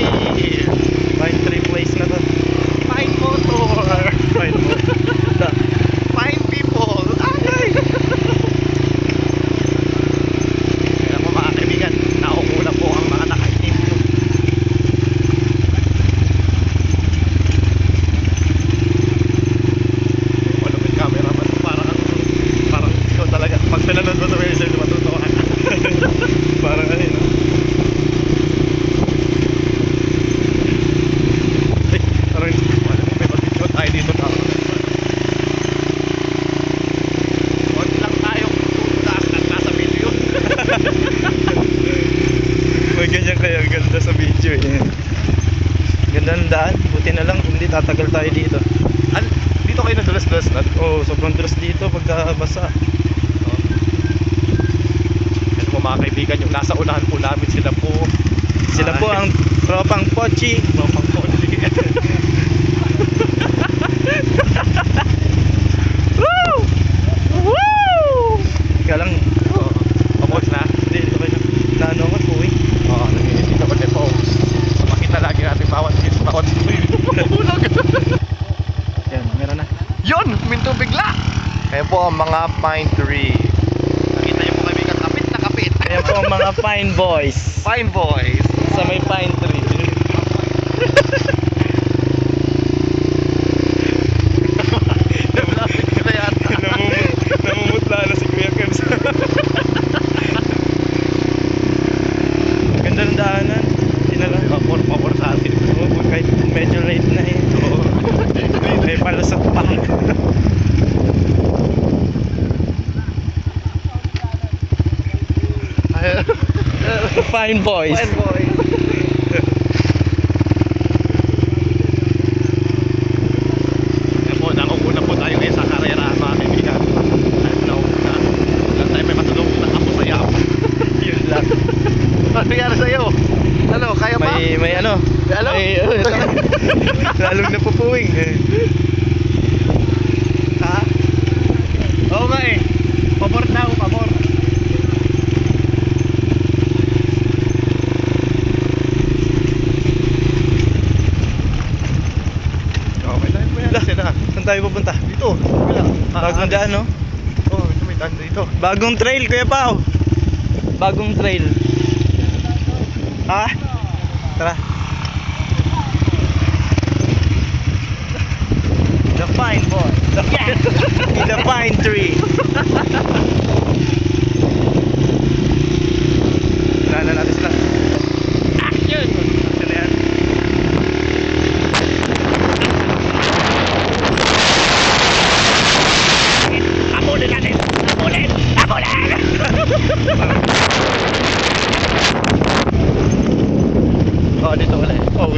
Pine tree place na to. Fine motor. Pine motor. Fine people. Ay! Kaya po mga kaibigan, nauuna po ang mga nakaitim. Malupit camera man. Parang ikaw talaga. Pag pinanood mo ito, may isip matutuwa ka. Parang ano yun, no? Parang may mag-video tayo dito na. Huwag lang tayong tutak at nasa video. May ganyan kaya ganda sa video eh. Ganda ng daan. Buti na lang kung hindi tatagal tayo dito. Dito kayo nadulas-dulas na. Oo, sobrang dulas dito pagka basa. Yan po mga kaibigan, yung nasa unahan po namin sila po. Sila po ang tropang Pochi. Tropang Pochi. Woo! Woo! Kaya lang, Pamos na. hindi, okay na. Naano ako, puwing. Oo, nanginginig ako din po. Makita lagi natin bawat mahulog. Yan, meron na. Yun! Minto bigla! Kaya po ang mga pine tree. Nakita niyo po kaibigan, kapit na kapit. Ayan po ang mga fine boys Pine boys. sa may pine tree. Nablapit sila yata. Namumutla na si Kuya Kebs. Ganda ng daanan. Hindi na lang. Pabor sa atin. Oo, kahit medyo late na eh. Oo. May palusot pa. Fine boys. Pine boys. Kaya po, nangunguna po tayo ngayon sa karera mga kaibigan. Kahit naunguna. Lang tayo may matulog ng ako sa yap. Yun lang. Ano nangyari sa'yo? Ano, kaya ba? May ano? May ano? Lalong napupuwing. Ha? Oo nga eh. Pabor daw, pabor. Okay tayo po yan. Sila. Saan tayo pupunta? Dito. Wala. Bagong daan, no? Oo, ito may daan dito. Bagong trail, Kuya Pao. Bagong trail. Ah? Tara. The pine boy. In the pine tree. Nana natin sila. Action! Action na yan. Abulin natin! Abulin! Abulin! Oh, dito wala eh. Oh,